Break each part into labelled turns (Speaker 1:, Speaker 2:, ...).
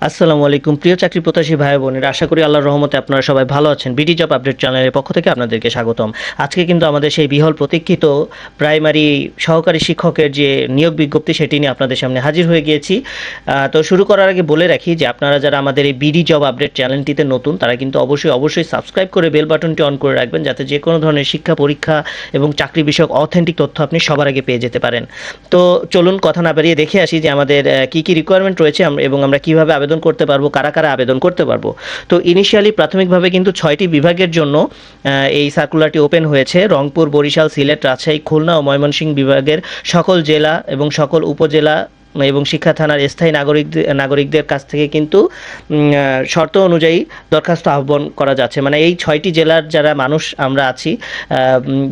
Speaker 1: আসসালামু আলাইকুম প্রিয় চাকরি প্রত্যাশী ভাই বোনেরা, আশা করি আল্লাহর রহমতে আপনারা সবাই ভালো আছেন। বিডি জব আপডেট চ্যানেলের পক্ষ থেকে আপনাদেরকে স্বাগতম। আজকে কিন্তু আমাদের সেই বিহল প্রতীক্ষিত প্রাইমারি সহকারী শিক্ষকের যে নিয়োগ বিজ্ঞপ্তি সেটি নিয়ে আপনাদের সামনে হাজির হয়ে গিয়েছি। তো শুরু করার আগে বলে রাখি যে আপনারা যারা আমাদের এই বিডি জব আপডেট চ্যানেলটিতে নতুন, তারা কিন্তু অবশ্যই সাবস্ক্রাইব করে বেল বাটনটি অন করে রাখবেন, যাতে যে কোনো ধরনের শিক্ষা পরীক্ষা এবং চাকরি বিষয়ক অথেন্টিক তথ্য আপনি সবার আগে পেয়ে যেতে পারেন। তো চলুন কথা না বাড়িয়ে দেখে আসি যে আমাদের কি কি রিকোয়ারমেন্ট রয়েছে এবং আমরা কিভাবে আবেদন করতে পারবো, কারা কারা আবেদন করতে পারবো। তো ইনিশিয়ালি প্রাথমিকভাবে কিন্তু 6টি বিভাগের জন্য এই সার্কুলারটি ওপেন হয়েছে। রংপুর, বরিশাল, সিলেট, রাজশাহী, খুলনা ও ময়মনসিংহ বিভাগের সকল জেলা এবং সকল উপজেলা এবং শিক্ষা থানার স্থায়ী নাগরিকদের কাছ থেকে কিন্তু শর্ত অনুযায়ী দরখাস্ত আহ্বান করা যাচ্ছে। মানে এই 6টি জেলার যারা মানুষ আমরা আছি,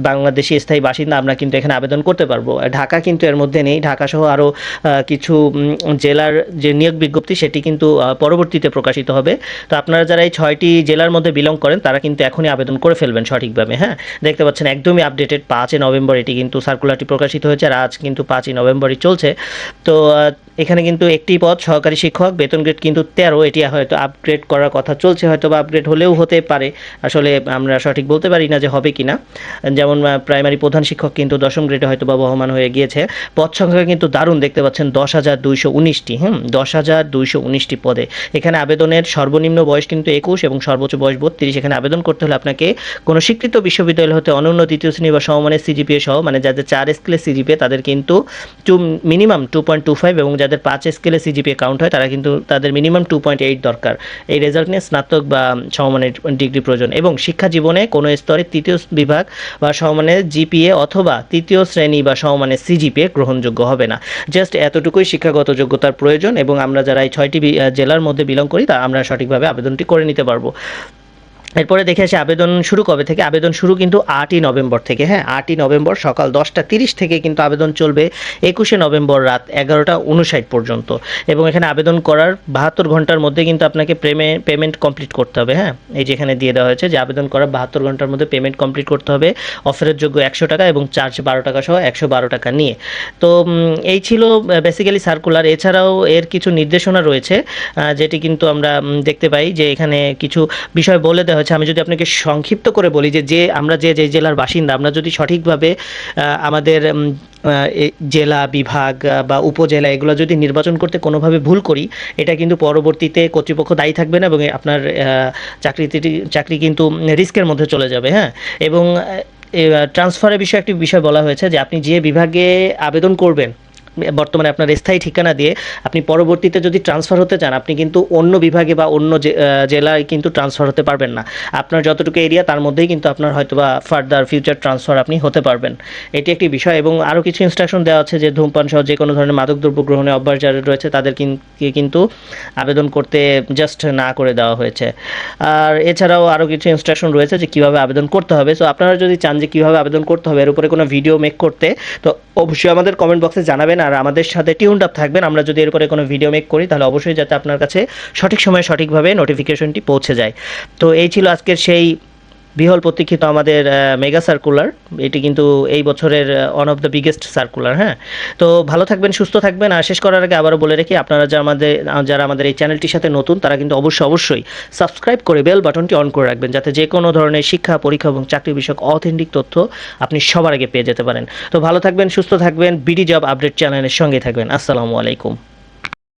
Speaker 1: বাংলাদেশি স্থায়ী বাসিন্দা, আমরা কিন্তু এখানে আবেদন করতে পারবো। ঢাকা কিন্তু এর মধ্যে নেই। ঢাকা সহ আরও কিছু জেলার যে নিয়োগ বিজ্ঞপ্তি সেটি কিন্তু পরবর্তীতে প্রকাশিত হবে। তো আপনারা যারা এই 6টি জেলার মধ্যে বিলং করেন তারা কিন্তু এখনই আবেদন করে ফেলবেন সঠিকভাবে। হ্যাঁ, দেখতে পাচ্ছেন একদমই আপডেটেড। 5 নভেম্বর এটি কিন্তু সার্কুলারটি প্রকাশিত হয়েছে, আর আজ কিন্তু 5 নভেম্বরই চলছে। তো এখানে কিন্তু একটি পদ সহকারী শিক্ষক, বেতন গ্রেড কিন্তু 13। এটি হয়তো আপগ্রেড করার কথা চলছে, হয়তো বা আপগ্রেড হলেও হতে পারে, আসলে আমরা সঠিক বলতে পারি না যে হবে কি না। যেমন প্রাইমারি প্রধান শিক্ষক কিন্তু 10ম গ্রেডে হয়তো বা বহমান হয়ে গিয়েছে। পদ সংখ্যা কিন্তু দারুণ, দেখতে পাচ্ছেন 10,219টি। 10,219টি পদে। এখানে আবেদনের সর্বনিম্ন বয়স কিন্তু 21 এবং সর্বোচ্চ বয়স 32। এখানে আবেদন করতে হলে আপনাকে কোনো স্বীকৃত বিশ্ববিদ্যালয় হতে অনন্য দ্বিতীয় শ্রেণী বা সমমানের সিজিপিএ সহ, মানে যাদের 4 স্কেলের সিজিপিএ তাদের কিন্তু মিনিমাম 2.25, এবং যাদের 5 স্কেলে সিজিপিএ কাউন্ট হয় তারা কিন্তু তাদের মিনিমাম 2.8 দরকার। এই রেজাল্ট নিয়ে স্নাতক বা সমমানের ডিগ্রি প্রয়োজন, এবং শিক্ষা জীবনে কোনো স্তরে 3য় বিভাগ বা সমমানের জিপিএ অথবা 3য় শ্রেণী বা সমমানের সিজিপিএ গ্রহণযোগ্য হবে না। জাস্ট এতটুকুই শিক্ষাগত যোগ্যতার প্রয়োজন, এবং আমরা যারা এই 6টি জেলার মধ্যে বিলং করি তা আমরা সঠিকভাবে আবেদনটি করে নিতে পারবো। এরপরে দেখে আসি আবেদন শুরু কবে থেকে। আবেদন শুরু কিন্তু 8ই নভেম্বর থেকে। 8ই নভেম্বর সকাল 10টা 30 থেকে কিন্তু আবেদন চলবে 21শে নভেম্বর রাত 11টা 59 পর্যন্ত। এবং এখানে আবেদন করার 72 ঘন্টার মধ্যে কিন্তু আপনাকে পেমেন্ট কমপ্লিট করতে হবে। এই যে এখানে দিয়ে দেওয়া হয়েছে যে আবেদন করার 72 ঘন্টার মধ্যে পেমেন্ট কমপ্লিট করতে হবে, অফারের যোগ্য 100 টাকা এবং চার্জ 12 টাকা সহ 112 টাকা নিয়ে। তো এই ছিল বেসিক্যালি সার্কুলার। এছাড়াও এর কিছু নির্দেশনা রয়েছে, যেটি কিন্তু আমরা দেখতে পাই যে এখানে কিছু বিষয় বলে দেওয়া হচ্ছে। আমি যদি আপনাকে সংক্ষিপ্ত করে বলি যে আমরা যে জেলার বাসিন্দা, আমরা যদি সঠিকভাবে আমাদের জেলা, বিভাগ বা উপজেলা এগুলো যদি নির্বাচন করতে কোনোভাবে ভুল করি, এটা কিন্তু পরবর্তীতে কর্তৃপক্ষ দায়ী থাকবে না, এবং আপনার চাকরি কিন্তু রিস্কের মধ্যে চলে যাবে। এবং ট্রান্সফারের বিষয়ে একটি বিষয় বলা হয়েছে যে আপনি যে বিভাগে আবেদন করবেন বর্তমানে আপনার স্থায়ী ঠিকানা দিয়ে, আপনি পরবর্তীতে যদি ট্রান্সফার হতে চান, আপনি কিন্তু অন্য বিভাগে বা অন্য জেলায় কিন্তু ট্রান্সফার হতে পারবেন না। আপনার যতটুকু এরিয়া তার মধ্যেই কিন্তু আপনার হয়তো বা ফার্দার ফিউচার ট্রান্সফার আপনি হতে পারবেন। এটি একটি বিষয়। এবং আরও কিছু ইনস্ট্রাকশন দেওয়া আছে যে ধূমপান সহ যে কোনো ধরনের মাদকদ্রব্য গ্রহণে অভ্যাস যারা রয়েছে তাদের কিন্তু আবেদন করতে জাস্ট না করে দেওয়া হয়েছে। আর এছাড়াও আরও কিছু ইনস্ট্রাকশন রয়েছে যে কীভাবে আবেদন করতে হবে। সো আপনারা যদি চান যে কীভাবে আবেদন করতে হবে এর উপরে কোনো ভিডিও মেক করতে, তো অবশ্যই আমাদের কমেন্ট বক্সে জানাবেন, আর আমাদের সাথে টিউনড আপ থাকবেন। আমরা যদি এরপরে কোনো ভিডিও মেক করি তাহলে অবশ্যই যাতে আপনার কাছে সঠিক সময়ে সঠিকভাবে নোটিফিকেশনটি পৌঁছে যায়। তো এই ছিল আজকের সেই বিহল প্রতীক্ষিত আমাদের মেগা সার্কুলার। এটি কিন্তু এই বছরের one of the biggest circular. তো ভালো থাকবেন, সুস্থ থাকবেন। আর শেষ করার আগে আবারও বলে রাখি, আপনারা যারা আমাদের এই চ্যানেলটির সাথে নতুন, তারা কিন্তু অবশ্যই সাবস্ক্রাইব করে বেল বাটনটি অন করে রাখবেন, যাতে যে কোনো ধরনের শিক্ষা, পরীক্ষা এবং চাকরি বিষয়ক অথেন্টিক তথ্য আপনি সবার আগে পেয়ে যেতে পারেন। তো ভালো থাকবেন, সুস্থ থাকবেন, বিডি জব আপডেট চ্যানেলের সঙ্গে থাকবেন। আসসালামু আলাইকুম।